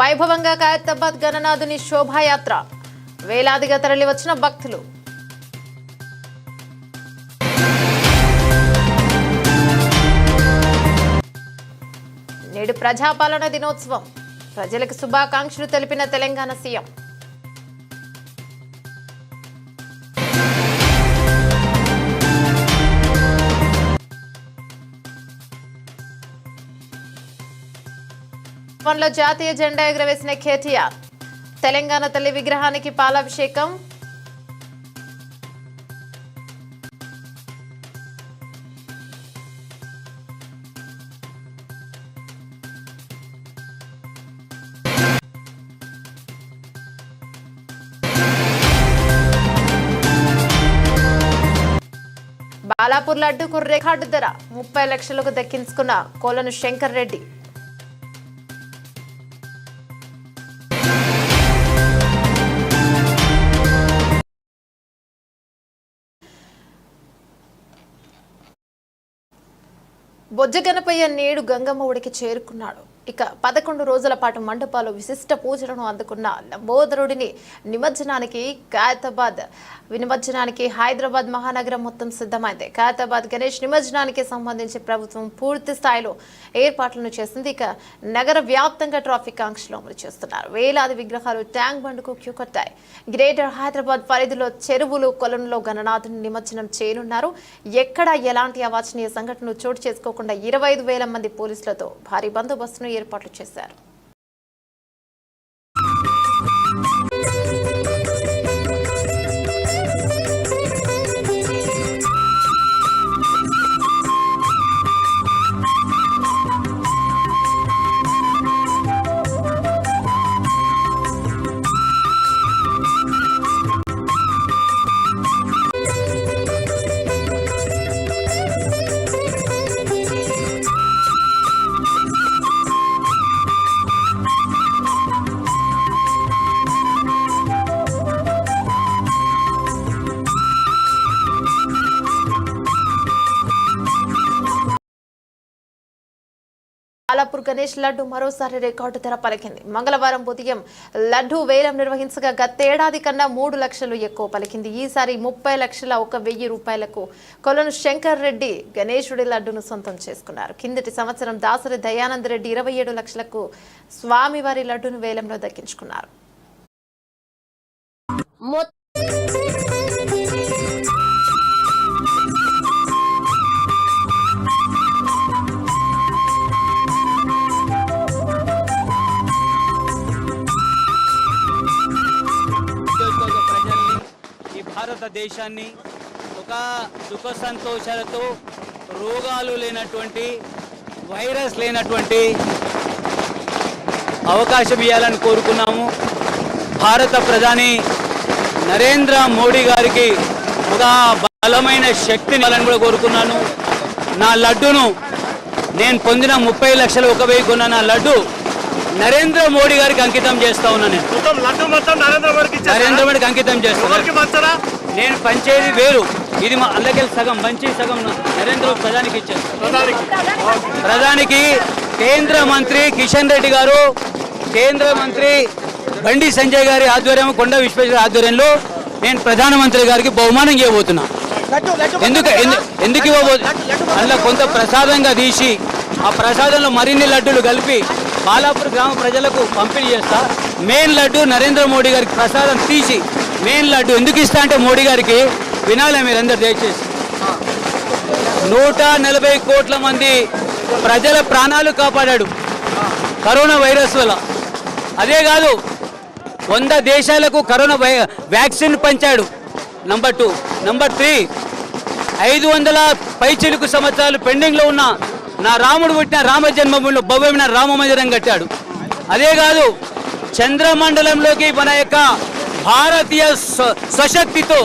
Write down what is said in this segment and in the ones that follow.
వైభవంగా ఖైరతాబాద్ గణనాథుని శోభాయాత్ర వేలాదిగా తరలి వచ్చిన భక్తులు. నేడు ప్రజాపాలన దినోత్సవం, ప్రజలకు శుభాకాంక్షలు తెలిపిన తెలంగాణ సీఎం. లో జాతీయ జెండా ఎగురవేసిన కేటీఆర్, తెలంగాణ తల్లి విగ్రహానికి పాలాభిషేకం. బాలాపూర్ లడ్డూకు రికార్డు ధర 30 లక్షలకు దక్కించుకున్న కోలను శంకర్ రెడ్డి. బొజ్జగనపయ్య నేడు గంగమ్మ ఒడికి చేరుకున్నాడు. ఇక 11 రోజుల పాటు మండపాలు విశిష్ట పూజలను అందుకున్న లంబోదరుడిని నిమజ్జనానికి హైదరాబాద్ మహానగరం మొత్తం సిద్ధమైంది. ఖైరతాబాద్ గణేష్ నిమజ్జనానికి సంబంధించి ప్రభుత్వం పూర్తి స్థాయిలో ఏర్పాట్లను చేసింది. ఇక నగర వ్యాప్తంగా ట్రాఫిక్ ఆంక్షలు అమలు చేస్తున్నారు. వేలాది విగ్రహాలు ట్యాంక్ బండ్కు క్యూ కట్టాయి. గ్రేటర్ హైదరాబాద్ పరిధిలో చెరువులు, కొలంలో గణనాథుని నిమజ్జనం చేయనున్నారు. ఎక్కడా ఎలాంటి అవాంఛనీయ సంఘటనలు చోటు చేసుకోకుండా 25,000 మంది పోలీసులతో భారీ బందోబస్తును ఏర్పాట్లు చేశారు. బాలాపూర్ గణేష్ లడ్డు మరోసారి రికార్డు ధర పలికింది. మంగళవారం ఉదయం లడ్డు వేలం నిర్వహించగా గతేడాది కన్నా 3 లక్షలు ఎక్కువ పలికింది. ఈసారి 30 లక్షల 1,000 రూపాయలకు కొలను శంకర్ రెడ్డి గణేశుడి లడ్డును సొంతం చేసుకున్నారు. కిందటి సంవత్సరం దాసరి దయానంద్ రెడ్డి 27 లక్షలకు స్వామివారి లడ్డును వేలంలో దక్కించుకున్నారు. భారతదేశాన్ని ఒక సుఖ సంతోషాలతో, రోగాలు లేనటువంటి, వైరస్ లేనటువంటి అవకాశం ఇవ్వాలని కోరుకున్నాము. భారత ప్రధాని నరేంద్ర మోడీ గారికి ఒక బలమైన శక్తిని ఇవ్వాలని కూడా కోరుకున్నాను. నా లడ్డును నేను పొందిన 30 లక్షలు 1,000 కొన్న నా లడ్డు నరేంద్ర మోడీ గారికి అంకితం చేస్తా ఉన్నాను. నరేంద్ర మోడీకి అంకితం చేస్తాను. నేను పంచేది వేరు, ఇది మా అందరికీ సగం పంచి సగం నరేంద్ర ప్రధానికి ఇచ్చాను. ప్రధానికి కేంద్ర మంత్రి కిషన్ రెడ్డి గారు, కేంద్ర మంత్రి బండి సంజయ్ గారి ఆధ్వర్యం, కొండ విశ్వేశ్వర ఆధ్వర్యంలో నేను ప్రధానమంత్రి గారికి బహుమానం ఇవ్వబోతున్నా. ఎందుకు ఇవ్వబోతున్నా, అందులో కొంత ప్రసాదంగా తీసి ఆ ప్రసాదంలో మరిన్ని లడ్డూలు కలిపి బాలాపూర్ గ్రామ ప్రజలకు పంపిణీ చేస్తా. మెయిన్ లడ్డు నరేంద్ర మోడీ గారికి ప్రసాదం తీసి మెయిన్ లడ్డు ఎందుకు ఇస్తా అంటే మోడీ గారికి వినాలే మీరందరూ దయచేసి. 140 కోట్ల మంది ప్రజల ప్రాణాలు కాపాడాడు కరోనా వైరస్ వల్ల. అదే కాదు, 100 దేశాలకు కరోనా వ్యాక్సిన్ పంచాడు. నంబర్ 2. నంబర్ 3, 500 పైచిలుకు సంవత్సరాలు పెండింగ్లో ఉన్న నా రాముడు పుట్టిన రామ జన్మభూమిలో భవ్యమైన రామ మందిరం కట్టాడు. అదే కాదు, చంద్రమండలంలోకి మన యొక్క భారతీయ స్వశక్తితో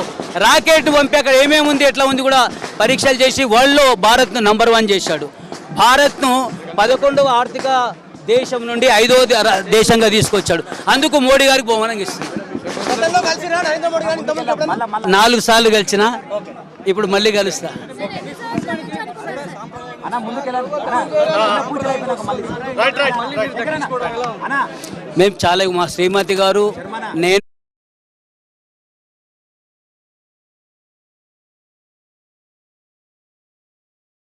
రాకెట్ పంపి అక్కడ ఏమేమి ఉంది, ఎట్లా ఉంది కూడా పరీక్షలు చేసి వరల్డ్లో భారత్ను నంబర్ 1 చేశాడు. భారత్ను 11వ ఆర్థిక దేశం నుండి 5వ దేశంగా తీసుకొచ్చాడు. అందుకు మోడీ గారికి బహుమానం ఇస్తుంది. 4 సార్లు కలిసిన, ఇప్పుడు మళ్ళీ కలుస్తా. మేము చాలా మా శ్రీమతి గారు నేను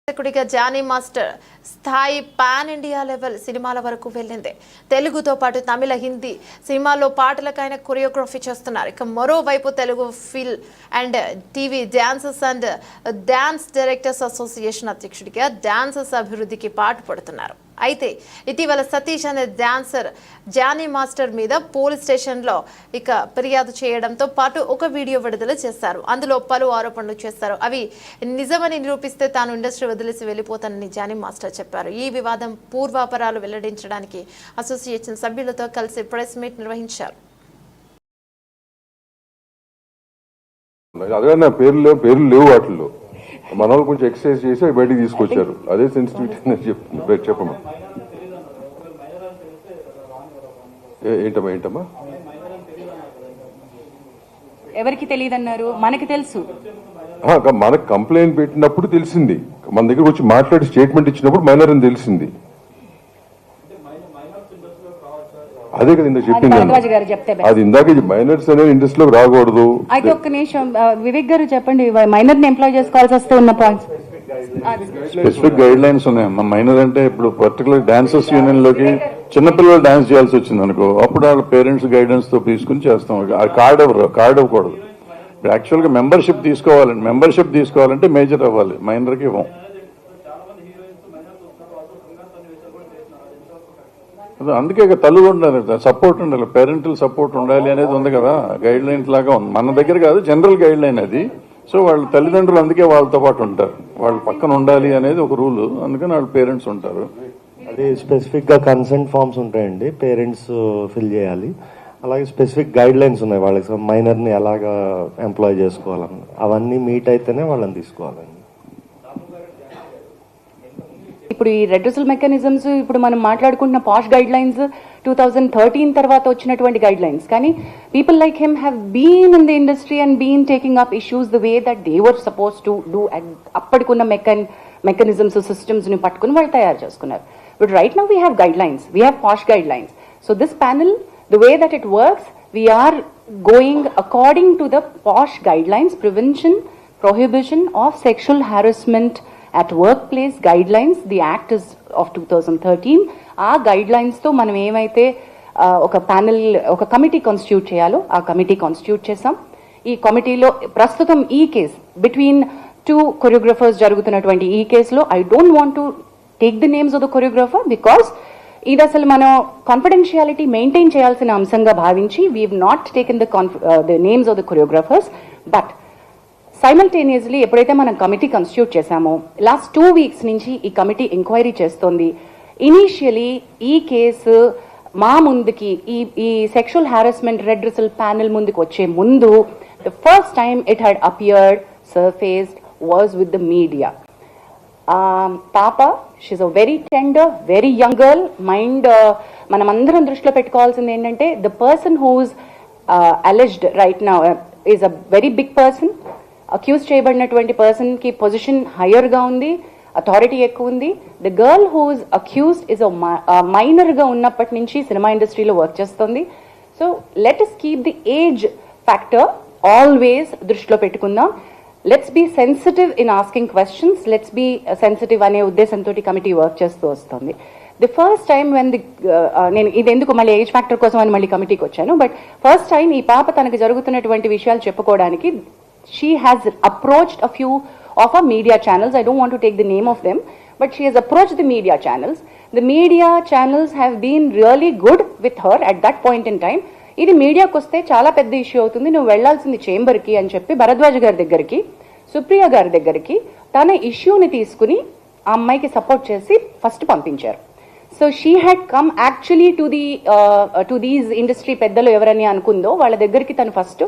దర్శకుడిగా జానీ మాస్టర్ స్థాయి పాన్ ఇండియా లెవెల్ సినిమాల వరకు వెళ్ళింది. తెలుగుతో పాటు తమిళ, హిందీ సినిమాల్లో పాటలకైన కొరియోగ్రఫీ చేస్తున్నారు. ఇక మరోవైపు Telugu film and TV dancers and dance directors association అధ్యక్షుడిగా డాన్సర్స్ అభివృద్ధికి పాటుపడుతున్నారు. అయితే ఇటీవల సతీష్ అనే డాన్సర్ జానీ మాస్టర్ మీద పోలీస్ స్టేషన్లో ఫిర్యాదు చేయడంతో పాటు ఒక వీడియో విడుదల చేశారు. అందులో పలు ఆరోపణలు చేస్తారు. అవి నిజమని నిరూపిస్తే తాను ఇండస్ట్రీ వదిలేసి వెళ్ళిపోతానని జానీ మాస్టర్ చెప్పారు. ఈ వివాదం పూర్వాపరాలు వెల్లడించడానికి అసోసియేషన్ సభ్యులతో కలిసి ప్రెస్ మీట్ నిర్వహించారు. అదే నా పేర్లు లేవు వాటిల్లో. మన వాళ్ళు కొంచెం ఎక్సర్సైజ్ చేసి బయటికి తీసుకొచ్చారు. అదే సెన్సిటివిటీ చెప్తున్నా. చెప్పమ్మా ఏంటమ్మా ఎవరికి తెలియదన్నారు? మనకి తెలుసు. మనకు కంప్లైంట్ పెట్టినప్పుడు తెలిసింది. మన దగ్గర వచ్చి మాట్లాడి స్టేట్మెంట్ ఇచ్చినప్పుడు మైనర్ అని తెలిసింది. అదే కదా ఇందాక చెప్పింది. అది ఇందాక మైనర్స్ అనేది ఇండస్ట్రీలోకి రాకూడదు. అయితే ఒక్క నిమిషం వివేక్ గారు చెప్పండి, మైనర్ ని ఎంప్లాయ్ చేసుకోవాల్సి వస్తే ఉన్న పాయింట్స్. స్పెసిఫిక్ గైడ్ లైన్స్ ఉన్నాయి. మైనర్ అంటే ఇప్పుడు పర్టికులర్ డాన్సర్స్ యూనియన్ లోకి చిన్నపిల్లలు డాన్స్ చేయాల్సి వచ్చింది అనుకో, అప్పుడు వాళ్ళ పేరెంట్స్ గైడెన్స్ తో తీసుకుని చేస్తాం. కార్డ్ ఇవ్వకూడదు. ఇప్పుడు యాక్చువల్ గా మెంబర్షిప్ తీసుకోవాలంటే మేజర్ అవ్వాలి, మైనర్ కి ఇవ్వం. అందుకే తల్లు ఉండాలి, సపోర్ట్ ఉండాలి, పేరెంటల్ సపోర్ట్ ఉండాలి అనేది ఉంది కదా. గైడ్ లైన్స్ లాగా ఉంది. మన దగ్గర కాదు, జనరల్ గైడ్ లైన్ అది. సో వాళ్ళ తల్లిదండ్రులు అందుకే వాళ్ళతో పాటు ఉంటారు, వాళ్ళు పక్కన ఉండాలి అనేది ఒక రూల్. అందుకని వాళ్ళ పేరెంట్స్ ఉంటారు. అది స్పెసిఫిక్ గా కన్సెంట్ ఫామ్స్ ఉంటాయండి, పేరెంట్స్ ఫిల్ చేయాలి. అలాగే స్పెసిఫిక్ గైడ్ లైన్స్ ఉన్నాయి వాళ్ళకి, మైనర్ ని ఎలాగా ఎంప్లాయ్ చేసుకోవాలని. అవన్నీ మీట్ అయితేనే వాళ్ళని తీసుకోవాలండి. ఇప్పుడు ఈ రెడ్రెసల్ మెకానిజమ్స్, ఇప్పుడు మనం మాట్లాడుకుంటున్న పాష్ గైడ్ లైన్స్ 2013 తర్వాత వచ్చినటువంటి గైడ్ లైన్స్. కానీ people like him have been in the industry and been taking up issues the way that they were suppose to do. అప్పటికున్న మెకానిజమ్స్ సిస్టమ్స్ ని పట్టుకుని వాళ్ళు తయారు చేసుకున్నారు. But right now we have guidelines, we have POSH guidelines. So this panel, the way that it works, we are going according to the POSH guidelines, prevention, prohibition of sexual harassment at workplace guidelines. The act is of 2013. ఆ guide lines తో మనం ఏమైతే ఒక panel, ఒక committee constitute చేయాలో ఆ committee constitute చేసాం. ఈ కమిటీలో ప్రస్తుతం ఈ కేస్ బిట్వీన్ 2 కొరియోగ్రఫర్స్ జరుగుతున్నటువంటి ఈ కేసులో I don't want to take the names of the choreographer because ఇది అసలు మనం కాన్ఫిడెన్షియాలిటీ మెయింటైన్ చేయాల్సిన అంశంగా భావించి we have not taken the names of the choreographers. But simultaneously ఎప్పుడైతే మనం కమిటీ కాన్స్టిట్యూట్ చేశామో, లాస్ట్ 2 weeks నుంచి ఈ కమిటీ ఎంక్వైరీ చేస్తోంది. ఇనీషియలీ ఈ కేసు మా ముందుకి, ఈ సెక్షువల్ హారాస్మెంట్ రెడ్రెసల్ ప్యానెల్ ముందుకు వచ్చే ముందు, the first time it had appeared, surfaced was with the media. పాప, she a very tender, very young girl. Mind మనమందరం దృష్టిలో పెట్టుకోవాల్సింది ఏంటంటే the person who's alleged right now is a very big person. Accuse చేయబడినటువంటి person కి position higher గా ఉంది, authority ఎక్కువ ఉంది. The girl who's accused is minor గా ఉన్నప్పటి నుంచి సినిమా ఇండస్ట్రీలో వర్క్ చేస్తుంది. So let us keep the age factor always దృష్టిలో పెట్టుకుందాం. Let's be sensitive in asking questions, let's be sensitive అనే ఉద్దేశంతో కమిటీ వర్క్ చేస్తూ వస్తుంది. ది ఫస్ట్ టైం వెన్ నేను ఇది ఎందుకు మళ్ళీ ఏజ్ ఫ్యాక్టర్ కోసం అని మళ్ళీ కమిటీకి వచ్చాను, బట్ ఫస్ట్ టైం ఈ పాప తనకు జరుగుతున్నటువంటి విషయాలు చెప్పుకోవడానికి she has approached a few of our media channels. I don't want to take the name of them, but she has approached the media channels. The media channels have been really good with her at that point in time. ఇది మీడియాకి వస్తే చాలా పెద్ద issue అవుతుంది, నువ్వు వెళ్లాల్సింది చేంబర్కి అని చెప్పి భరద్వాజ్ గారి దగ్గరికి, సుప్రియ గారి దగ్గరికి తన ఇష్యూని తీసుకుని ఆ అమ్మాయికి సపోర్ట్ చేసి ఫస్ట్ పంపించారు. So she had come actually to these industry పెద్దలు ఎవరని అనుకుందో వాళ్ళ దగ్గరికి తను ఫస్ట్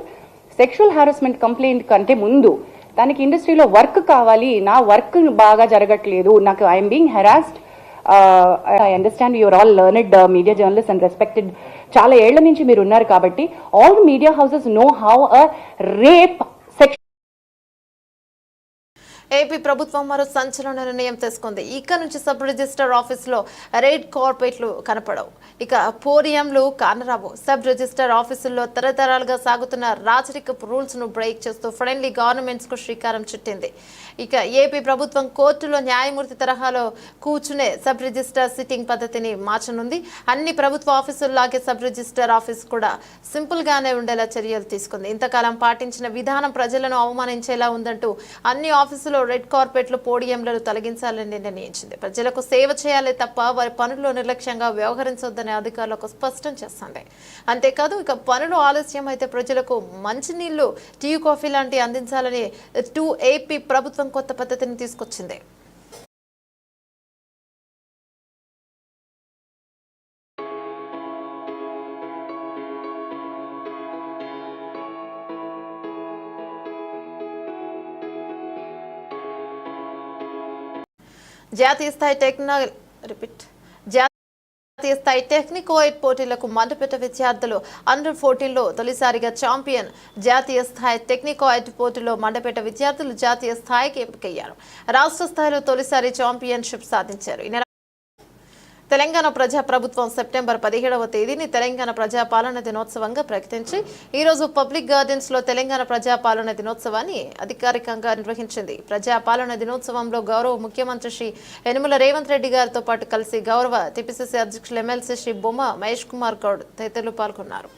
సెక్షువల్ హారాస్మెంట్ కంప్లైంట్ కంటే ముందు తనకి ఇండస్ట్రీలో వర్క్ కావాలి, నా వర్క్ బాగా జరగట్లేదు, నాకు I'm being harassed. I understand your all learned media journalist and respected, చాలా ఏళ్ల నుంచి మీరు ఉన్నారు కాబట్టి all media houses know how a rape AP ప్రభుత్వం మరో సంచలన నిర్ణయం తీసుకుంది. ఇక నుంచి సబ్ రిజిస్టర్ ఆఫీసులో రెడ్ కార్పెట్లు కనపడవు, ఇక పోడియంలు కానరావు. సబ్ రిజిస్టర్ ఆఫీసుల్లో తరతరాలుగా సాగుతున్న రాచరికపు రూల్స్ ను బ్రేక్ చేస్తూ ఫ్రెండ్లీ గవర్నమెంట్స్ కు శ్రీకారం చుట్టింది. ఇక ఏపీ ప్రభుత్వం కోర్టులో న్యాయమూర్తి తరహాలో కూర్చునే సబ్ రిజిస్టర్ సిట్టింగ్ పద్ధతిని మార్చనుంది. అన్ని ప్రభుత్వ ఆఫీసుల్లాగే సబ్ రిజిస్టర్ ఆఫీస్ కూడా సింపుల్ గానే ఉండేలా చర్యలు తీసుకుంది. ఇంతకాలం పాటించిన విధానం ప్రజలను అవమానించేలా ఉందంటూ అన్ని ఆఫీసులో రెడ్ కార్పెట్లు పోడియంలను తొలగించాలని నిర్ణయించింది. ప్రజలకు సేవ చేయాలి తప్ప వారి పనుల్లో నిర్లక్ష్యంగా వ్యవహరించొద్దని అధికారులకు స్పష్టం చేస్తుంది. అంతేకాదు ఇక పనులు ఆలస్యం అయితే ప్రజలకు మంచినీళ్లు, టీ, కాఫీ లాంటి అందించాలని ఏపీ ప్రభుత్వం కొత్త పద్ధతిని తీసుకొచ్చింది. జాతీయ స్థాయి టెక్నికో ఎయిడ్ పోటీలకు మండపేట విద్యార్థులు అండర్ 14లో తొలిసారిగా ఛాంపియన్. జాతీయ స్థాయి టెక్నికో ఎయిడ్ పోటీలో మండపేట విద్యార్థులు జాతీయ స్థాయికి ఎంపికయ్యారు. రాష్ట్ర స్థాయిలో తొలిసారి ఛాంపియన్షిప్ సాధించారు. తెలంగాణ ప్రజా ప్రభుత్వం సెప్టెంబర్ 17వ తేదీని తెలంగాణ ప్రజాపాలన దినోత్సవంగా ప్రకటించి ఈరోజు పబ్లిక్ గార్డెన్స్ లో తెలంగాణ ప్రజాపాలన దినోత్సవాన్ని అధికారికంగా నిర్వహించింది. ప్రజాపాలన దినోత్సవంలో గౌరవ ముఖ్యమంత్రి శ్రీ యనమల రేవంత్ రెడ్డి గారితో పాటు కలిసి గౌరవ టీపీసీసీ అధ్యక్షులు ఎమ్మెల్సీ శ్రీ బొమ్మ మహేష్ కుమార్ గౌడ్ తదితరులు పాల్గొన్నారు.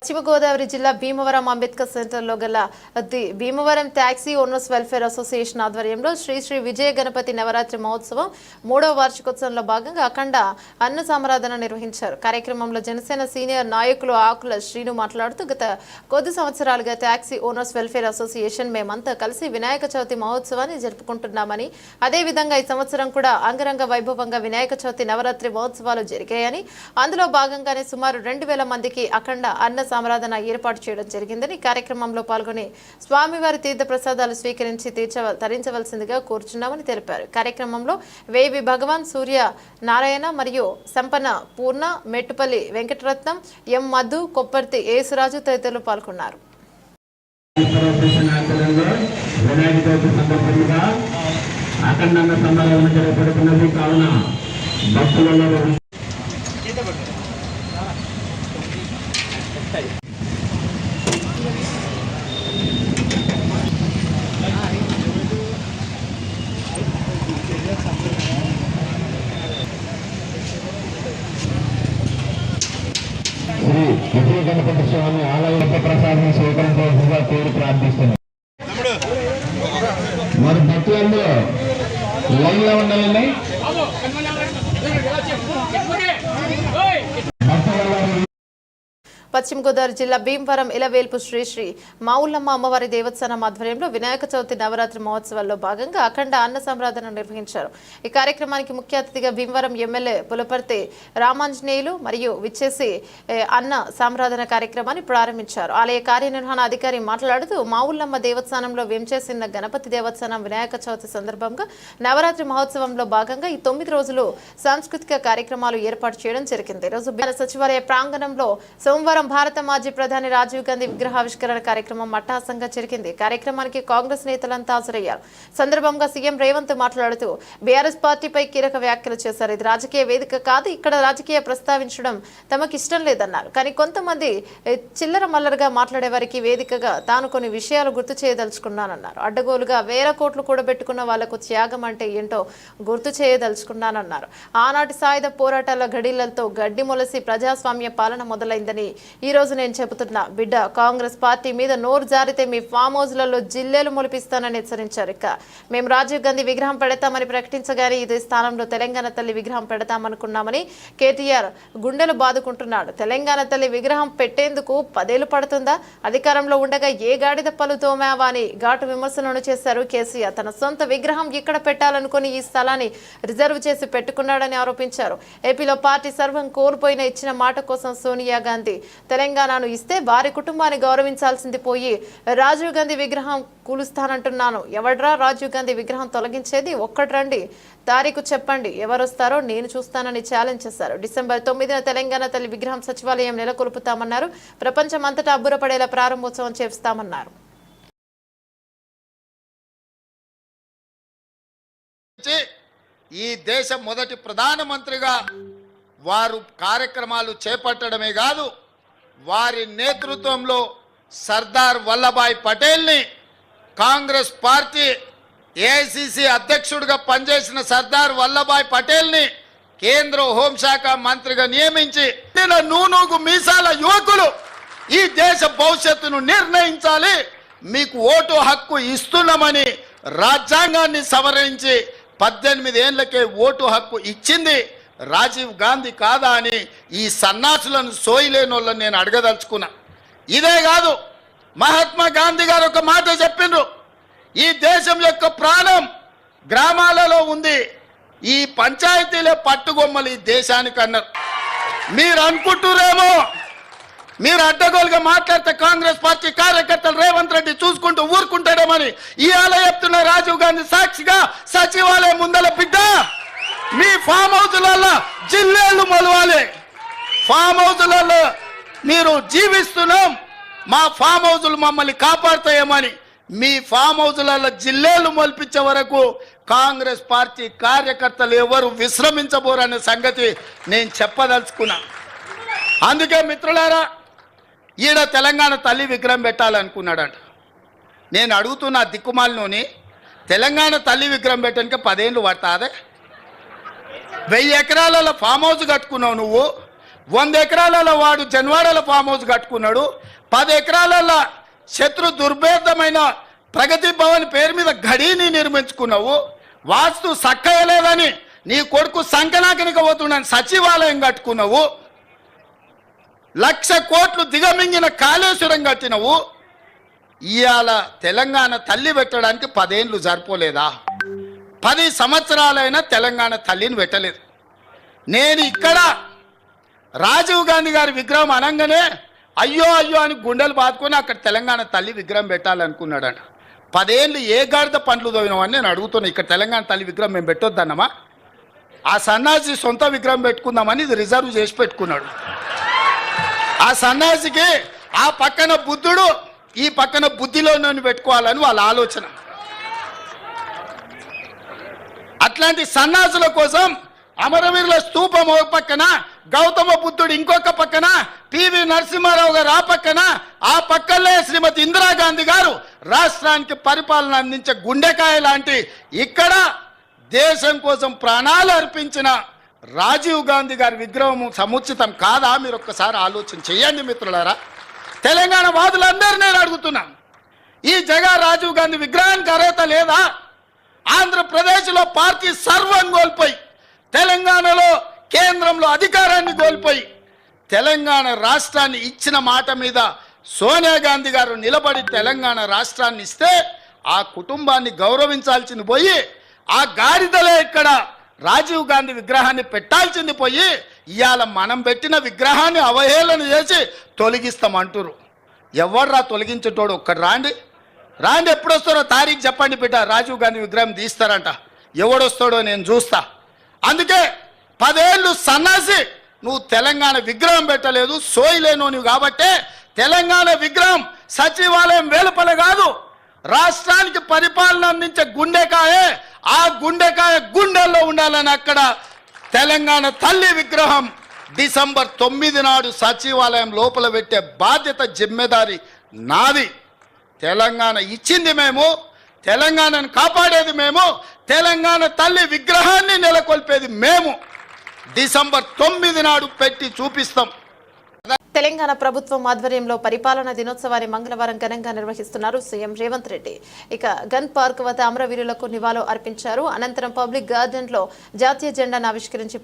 పశ్చిమ గోదావరి జిల్లా భీమవరం అంబేద్కర్ సెంటర్లో గల Bhimavaram taxi owners welfare association ఆధ్వర్యంలో శ్రీ శ్రీ విజయ గణపతి నవరాత్రి మహోత్సవం 3వ వార్షికోత్సవంలో భాగంగా అఖండ అన్న సమారాధన నిర్వహించారు. కార్యక్రమంలో జనసేన సీనియర్ నాయకులు ఆకుల శ్రీను మాట్లాడుతూ గత కొద్ది సంవత్సరాలుగా ట్యాక్సీ ఓనర్స్ వెల్ఫేర్ అసోసియేషన్ మేమంతా కలిసి వినాయక చవితి మహోత్సవాన్ని జరుపుకుంటున్నామని, అదేవిధంగా ఈ సంవత్సరం కూడా అంగరంగ వైభవంగా వినాయక చవితి నవరాత్రి మహోత్సవాలు జరిగాయని, అందులో భాగంగానే సుమారు 2000 మందికి అఖండ అన్న సమారాధన ఏర్పాటు చేయడం జరిగిందని, కార్యక్రమంలో పాల్గొని స్వామివారి తీర్థ ప్రసాదాలు స్వీకరించి తరించవలసిందిగా కోరుచున్నామని తెలిపారు. కార్యక్రమంలో వేవి భగవాన్, సూర్య నారాయణ మరియు సంపన్న పూర్ణ, మెట్టుపల్లి వెంకటరత్నం, ఎం మధు, కొప్పర్తి యేసురాజు తదితరులు పాల్గొన్నారు. శ్రీ విజయ గణపతి స్వామి ఆలయ ప్రసాదం స్వీకరించవలసిందిగా కోరి ప్రార్థిస్తున్నాం. మరి భక్తులందరూ లైన్లో ఉండాలండి. పశ్చిమ గోదావరి జిల్లా భీమవరం ఇలవేల్పు శ్రీ శ్రీ మావులమ్మ అమ్మవారి దేవస్థానం ఆధ్వర్యంలో వినాయక చవితి నవరాత్రి మహోత్సవాల్లో భాగంగా అఖండ అన్న సంరాధన నిర్వహించారు. ఈ కార్యక్రమానికి ముఖ్య అతిథిగా భీమవరం ఎమ్మెల్యే పులపర్తి రామాంజనేయులు మరియు విచ్చేసి అన్న సంరాధన కార్యక్రమాన్ని ప్రారంభించారు. ఆలయ కార్యనిర్వహణ అధికారి మాట్లాడుతూ మావులమ్మ దేవస్థానంలో వేంచేసిన గణపతి దేవస్థానం వినాయక చవితి సందర్భంగా నవరాత్రి మహోత్సవంలో భాగంగా ఈ 9 రోజులు సాంస్కృతిక కార్యక్రమాలు ఏర్పాటు చేయడం జరిగింది. రోజు సచివాలయ ప్రాంగణంలో సోమవారం భారత మాజీ ప్రధాని రాజీవ్ గాంధీ విగ్రహావిష్కరణ కార్యక్రమం అట్టహాసంగా జరిగింది. కార్యక్రమానికి కాంగ్రెస్ నేతలంతా హాజరయ్యారు. సందర్భంగా సీఎం రేవంత్ మాట్లాడుతూ బీఆర్ఎస్ పార్టీపై కీలక వ్యాఖ్యలు చేశారు. ఇది రాజకీయ వేదిక కాదు, ఇక్కడ రాజకీయ ప్రస్తావించడం తమకు ఇష్టం లేదన్నారు. కానీ కొంతమంది చిల్లర మల్లరగా మాట్లాడే వారికి వేదికగా తాను కొన్ని విషయాలు గుర్తు చేయదలుచుకున్నానన్నారు. అడ్డగోలుగా 1000 కోట్లు కూడబెట్టుకున్న వాళ్లకు త్యాగం అంటే ఏంటో గుర్తు చేయదలుచుకున్నానన్నారు. ఆనాటి సాయుధ పోరాటాల గడిలతో గడ్డి మొలసి ప్రజాస్వామ్య పాలన మొదలైందని, ఈ రోజు నేను చెబుతున్నా బిడ్డ, కాంగ్రెస్ పార్టీ మీద నోరు జారితే మీ ఫామ్ హౌస్లలో జిల్లేలు మొలిపిస్తానని హెచ్చరించారు. ఇక మేము రాజీవ్ గాంధీ విగ్రహం పెడతామని ప్రకటించగానే ఇదే స్థానంలో తెలంగాణ తల్లి విగ్రహం పెడతామనుకున్నామని కేటీఆర్ గుండెలు బాదుకుంటున్నాడు. తెలంగాణ తల్లి విగ్రహం పెట్టేందుకు 10 ఏళ్లు పడుతుందా? అధికారంలో ఉండగా ఏ గాడిద పలు తోమావా అని ఘాటు విమర్శలను చేశారు కేసీఆర్. తన సొంత విగ్రహం ఇక్కడ పెట్టాలనుకుని ఈ స్థలాన్ని రిజర్వ్ చేసి పెట్టుకున్నాడని ఆరోపించారు. ఏపీలో పార్టీ సర్వం కోల్పోయిన ఇచ్చిన మాట కోసం సోనియా గాంధీ తెలంగాణను ఇస్తే వారి కుటుంబాన్ని గౌరవించాల్సింది పోయి రాజీవ్ గాంధీ విగ్రహం కూలుస్తానంటున్నాను. ఎవడ్రా రాజీవ్ గాంధీ విగ్రహం తొలగించేది? ఒక్కటి రండి, తారీఖు చెప్పండి, ఎవరొస్తారో నేను చూస్తానని ఛాలెంజ్ చేశారు. డిసెంబర్ 9న తెలంగాణ తల్లి విగ్రహం సచివాలయం నెలకొల్పుతామన్నారు. ప్రపంచం అంతటా అబ్బురపడేలా ప్రారంభోత్సవం చేస్తామన్నారు. ఈ దేశ మొదటి ప్రధానమంత్రిగా వారు కార్యక్రమాలు చేపట్టడమే కాదు, వారి నేతృత్వంలో సర్దార్ వల్లభాయ్ పటేల్ని కాంగ్రెస్ పార్టీ ఏఐసిసి అధ్యక్షుడిగా పనిచేసిన సర్దార్ వల్లభాయ్ పటేల్ని కేంద్ర హోంశాఖ మంత్రిగా నియమించి నూనూగు మీసాల యువకులు ఈ దేశ భవిష్యత్తును నిర్ణయించాలి, మీకు ఓటు హక్కు ఇస్తున్నామని రాజ్యాంగాన్ని సవరించి 18 ఏళ్లకే ఓటు హక్కు ఇచ్చింది రాజీవ్ గాంధీ కాదా అని ఈ సన్నాసులను సోయిలేని వాళ్ళని నేను అడగదలుచుకున్నా. ఇదే కాదు, మహాత్మా గాంధీ గారు ఒక మాట చెప్పిండ్రు, ఈ దేశం యొక్క ప్రాణం గ్రామాలలో ఉంది, ఈ పంచాయతీలే పట్టుగొమ్మలు ఈ దేశానికి అన్నారు. మీరు అనుకుంటురేమో మీరు అడ్డగోలుగా మాట్లాడితే కాంగ్రెస్ పార్టీ కార్యకర్తలు రేవంత్ రెడ్డి చూసుకుంటూ ఊరుకుంటాడేమని ఇవాళ చెప్తున్న రాజీవ్ గాంధీ సాక్షిగా సచివాలయం ముందల బిడ్డ, మీ ఫామ్ హౌస్లలో జిల్లేళ్లు మొలవాలి. ఫామ్ హౌస్లలో మీరు జీవిస్తున్నాం, మా ఫామ్ హౌస్లు మమ్మల్ని కాపాడుతాయేమని మీ ఫామ్ హౌస్లలో జిల్లేళ్లు మొలిపించే వరకు కాంగ్రెస్ పార్టీ కార్యకర్తలు ఎవరు విశ్రమించబోరనే సంగతి నేను చెప్పదలుచుకున్నా. అందుకే మిత్రులారా, ఈడ తెలంగాణ తల్లి విగ్రహం పెట్టాలనుకున్నాడంట. నేను అడుగుతున్నా దిక్కుమాలినోని, తెలంగాణ తల్లి విగ్రహం పెట్టడానికి 10 ఏళ్ళు పడతాదే? 1000 ఎకరాలలో ఫామ్ హౌస్ కట్టుకున్నావు నువ్వు, 100 ఎకరాలలో వాడు జన్వాడల ఫామ్ హౌస్ కట్టుకున్నాడు, 10 ఎకరాలలో శత్రు దుర్భేదమైన ప్రగతి భవన్ పేరు మీద గడిని నిర్మించుకున్నావు, వాస్తు సక్కయలేదని నీ కొడుకు సంకనాకనికి పోతున్నాను సచివాలయం కట్టుకున్నావు, 1,00,000 కోట్లు దిగమింగిన కాళేశ్వరం కట్టినవు. ఇవాళ తెలంగాణ తల్లి పెట్టడానికి 10 ఏళ్ళు సరిపోలేదా? 10 సంవత్సరాలైనా తెలంగాణ తల్లిని పెట్టలేదు. నేను ఇక్కడ రాజీవ్ గాంధీ గారి విగ్రహం అనగానే అయ్యో అయ్యో అని గుండెలు బాదుకొని అక్కడ తెలంగాణ తల్లి విగ్రహం పెట్టాలనుకున్నాడంట. 10 ఏళ్ళు ఏ గాడిద పండ్లు తోవినామని నేను అడుగుతున్నా. ఇక్కడ తెలంగాణ తల్లి విగ్రహం మేము పెట్టొద్దన్నమా? ఆ సన్నాసి సొంత విగ్రహం పెట్టుకుందామని ఇది రిజర్వ్ చేసి పెట్టుకున్నాడు. ఆ సన్యాసికి ఆ పక్కన బుద్ధుడు, ఈ పక్కన బుద్ధిలో నన్ను పెట్టుకోవాలని వాళ్ళ ఆలోచన. అట్లాంటి సన్యాసుల కోసం అమరవీరుల స్తూపం ఒక పక్కన, గౌతమ బుద్ధుడు ఇంకొక పక్కన, పివి నరసింహారావు గారు ఆ పక్కన, ఆ పక్కనే శ్రీమతి ఇందిరాగాంధీ గారు రాష్ట్రానికి పరిపాలన అందించే గుండెకాయ లాంటి ఇక్కడ దేశం కోసం ప్రాణాలు అర్పించిన రాజీవ్ గాంధీ గారి విగ్రహం సముచితం కాదా? మీరు ఒక్కసారి ఆలోచన చేయండి మిత్రులారా. తెలంగాణ వాదులందరూ నేను అడుగుతున్నాను, ఈ జగన్ రాజీవ్ గాంధీ విగ్రహానికి అర్హత లేదా? ఆంధ్రప్రదేశ్లో పార్టీ సర్వం కోల్పోయి, తెలంగాణలో కేంద్రంలో అధికారాన్ని కోల్పోయి, తెలంగాణ రాష్ట్రాన్ని ఇచ్చిన మాట మీద సోనియా గాంధీ గారు నిలబడి తెలంగాణ రాష్ట్రాన్ని ఇస్తే ఆ కుటుంబాన్ని గౌరవించాల్సింది పోయి, ఆ గాడిదలే ఇక్కడ రాజీవ్ గాంధీ విగ్రహాన్ని పెట్టాల్సింది పోయి ఇవాళ మనం పెట్టిన విగ్రహాన్ని అవహేళన చేసి తొలగిస్తామంటారు. ఎవర్రా తొలగించేటోడు? ఒక్కడు రాండి, ఎప్పుడు వస్తారో తారీఖు చెప్పండి బిడ్డ, రాజీవ్ గాంధీ విగ్రహం తీస్తారంట. ఎవడొస్తాడో నేను చూస్తా. అందుకే 10 ఏళ్ళు సన్నాసి నువ్వు తెలంగాణ విగ్రహం పెట్టలేదు, సోయిలేనోనివి కాబట్టే తెలంగాణ విగ్రహం సచివాలయం వెలుపల కాదు, రాష్ట్రానికి పరిపాలన అందించే గుండెకాయే, ఆ గుండెకాయ గుండెల్లో ఉండాలని అక్కడ తెలంగాణ తల్లి విగ్రహం డిసెంబర్ 9 నాడు సచివాలయం లోపల పెట్టే బాధ్యత జిమ్మెదారి నాది. తెలంగాణ ఇచ్చింది మేము, తెలంగాణను కాపాడేది మేము, తెలంగాణ తల్లి విగ్రహాన్ని నెలకొల్పేది మేము. డిసెంబర్ 9 నాడు పెట్టి చూపిస్తాం. తెలంగాణ ప్రభుత్వం ఆధ్వర్యంలో పరిపాలన దినోత్సవాన్ని మంగళవారం ఘనంగా నిర్వహిస్తున్నారు సీఎం రేవంత్ రెడ్డి. ఇక గన్ పార్క్ వద్ద అమరవీరులకు నివాళులు అర్పించారు. అనంతరం పబ్లిక్ గార్డెన్ లో జాతీయ జెండాను ఆవిష్కరించి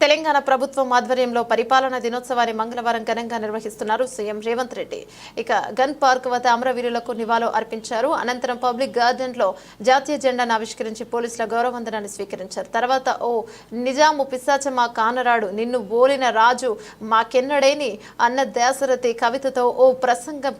తెలంగాణ ప్రభుత్వం ఆధ్వర్యంలో పరిపాలన దినోత్సవాన్ని మంగళవారం ఘనంగా నిర్వహిస్తున్నారు సీఎం రేవంత్ రెడ్డి. ఇక గన్ పార్క్ వద్ద అమరవీరులకు నివాళులు అర్పించారు. అనంతరం పబ్లిక్ గార్డెన్ లో జాతీయ జెండాను ఆవిష్కరించి పోలీసుల గౌరవవందనాన్ని స్వీకరించారు. తర్వాత ఓ నిజాము పిశాచమా కానరాడు నిన్ను బోలిన రాజు మాకెన్నడేని అన్న దాశరథి కవితతో ఓ ప్రసంగం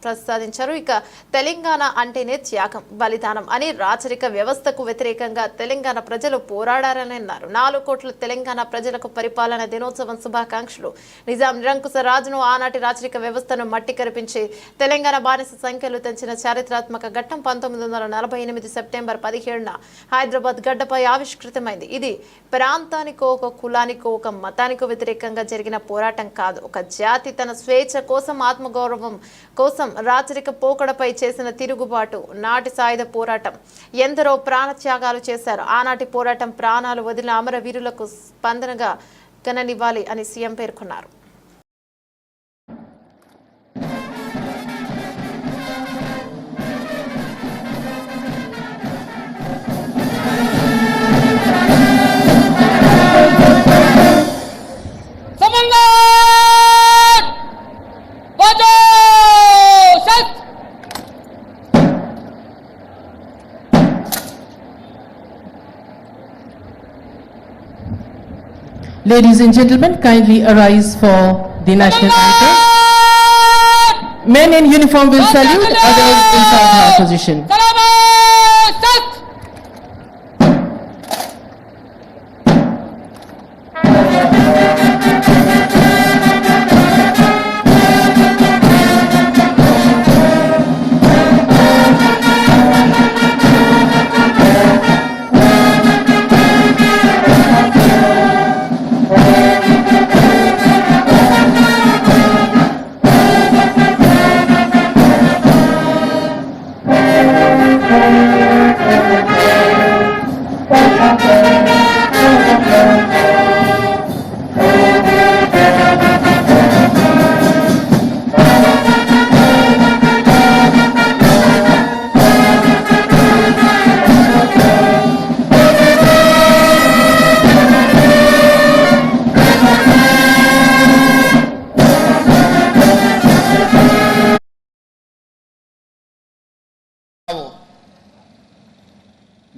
ప్రసాదించారు. ఇక తెలంగాణ అంటేనే త్యాగం, బలిదానం అని రాచరిక వ్యవస్థకు వ్యతిరేకంగా తెలంగాణ ప్రజలు పోరాడారని అన్నారు. 4 కోట్ల తెలంగాణ ప్రజలకు పరిపాలన దినోత్సవం శుభాకాంక్షలు. నిజాం నిరంకుశ రాజును ఆనాటి రాచరిక వ్యవస్థను మట్టి కరిపించి తెలంగాణ బానిస సంఖ్యలు తెంచిన చారిత్రాత్మక ఘట్టం 1948 సెప్టెంబర్ 17న హైదరాబాద్ గడ్డపై ఆవిష్కృతమైంది. ఇది ప్రాంతానికో, ఒక కులానికో, ఒక మతానికో వ్యతిరేకంగా జరిగిన పోరాటం కాదు. ఒక జాతి తన స్వేచ్ఛ కోసం, ఆత్మగౌరవం కోసం రాచరిక పోకడపై చేసిన తిరుగుబాటు. నాటి సాయుధ పోరాటం. ఎందరో ప్రాణత్యాగాలు చేశారు. ఆనాటి పోరాటం ప్రాణాలు వదిలిన అమరవీరులకు స్పందనగా ఘననివ్వాలి అని సీఎం పేర్కొన్నారు. Ladies and gentlemen, kindly arise for the national anthem. Men in uniform will salute, others in south position.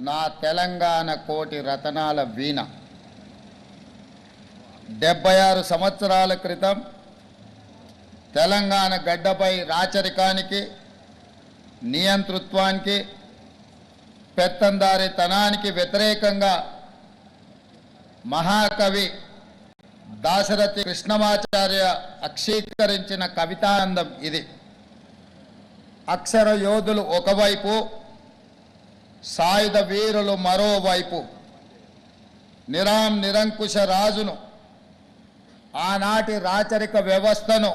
నా తెలంగాణ కోటి రతనాల వీణ. 76 సంవత్సరాల క్రితం తెలంగాణ గడ్డపై రాచరికానికి, నియంతృత్వానికి, పెత్తందారితనానికి వ్యతిరేకంగా మహాకవి దాశరథి కృష్ణమాచార్య అక్షీకరించిన కవితానందం ఇది. అక్షర యోధులు ఒకవైపు, సాయుధ వీరులు మరోవైపు. నిరంకుశ రాజును, ఆనాటి రాచరిక వ్యవస్థను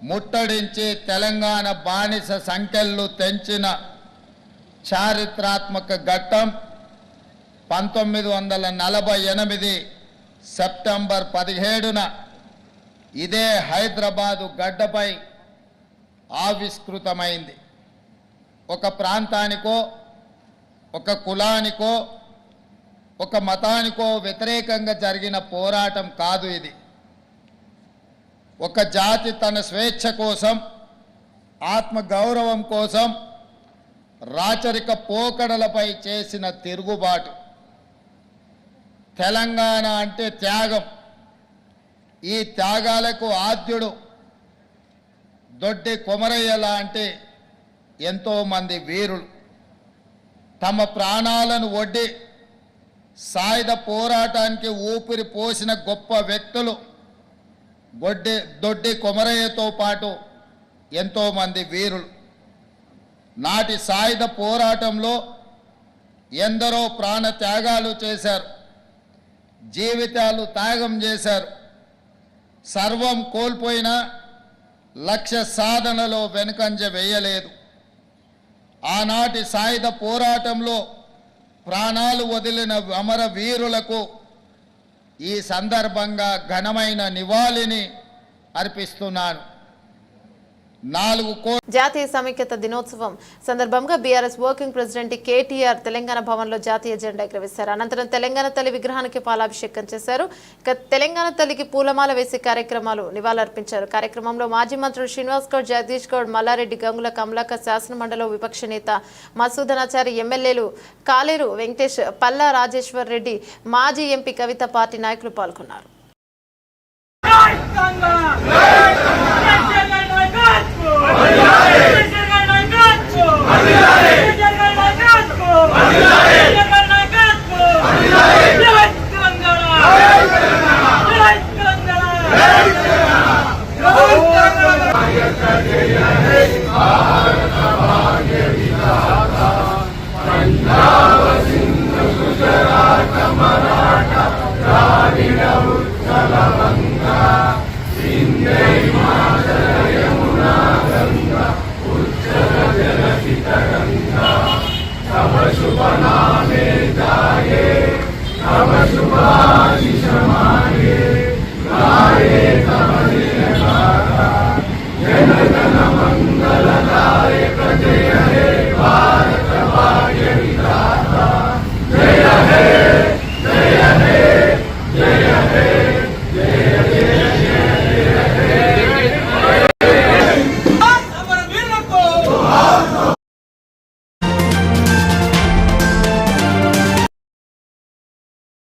ముట్టడించి తెలంగాణ బానిస సంఖ్యలు తెంచిన చారిత్రాత్మక ఘట్టం 1948 సెప్టెంబర్ 17న ఇదే హైదరాబాదు గడ్డపై ఆవిష్కృతమైంది. ఒక ప్రాంతానికో, ఒక కులానికో, ఒక మతానికో వ్యతిరేకంగా జరిగిన పోరాటం కాదు ఇది. ఒక జాతి తన స్వేచ్ఛ కోసం, ఆత్మగౌరవం కోసం రాచరిక పోకడలపై చేసిన తిరుగుబాటు. తెలంగాణ అంటే త్యాగం. ఈ త్యాగాలకు ఆద్యుడు దొడ్డి కొమరయ్య లాంటి ఎంతోమంది వీరులు తమ ప్రాణాలను ఒడ్డి సాయుధ పోరాటానికి ఊపిరి పోసిన గొప్ప వ్యక్తులు దొడ్డి కొమరయ్యతో పాటు ఎంతోమంది వీరులు. నాటి సాయుధ పోరాటంలో ఎందరో ప్రాణ త్యాగాలు చేశారు, జీవితాలు త్యాగం చేశారు. సర్వం కోల్పోయిన లక్ష్య సాధనలో వెనుకంజ వేయలేదు. ఆనాటి సాయుధ పోరాటంలో ప్రాణాలు వదిలిన అమర వీరులకు ఈ సందర్భంగా ఘనమైన నివాళిని అర్పిస్తున్నాను. 4 జాతీయ సమైక్యత దినోత్సవం సందర్భంగా BRS working president KTR Telangana భవన్లో జాతీయ జెండా ఎగురవేశారు. అనంతరం తెలంగాణ తల్లి విగ్రహానికి పాలాభిషేకం చేశారు. ఇక తెలంగాణ తల్లికి పూలమాల వేసి కార్యక్రమాలు నివాళులర్పించారు. కార్యక్రమంలో మాజీ మంత్రులు శ్రీనివాస్ గౌడ్, జగదీష్ గౌడ్, మల్లారెడ్డి, గంగుల కమలాకర్, శాసనమండలి విపక్ష నేత మసూదనాచారి, ఎమ్మెల్యేలు కాలేరు వెంకటేష్, పల్లా రాజేశ్వర్ రెడ్డి, మాజీ ఎంపీ కవిత, పార్టీ నాయకులు పాల్గొన్నారు. शुभ नामे जागे, शुभ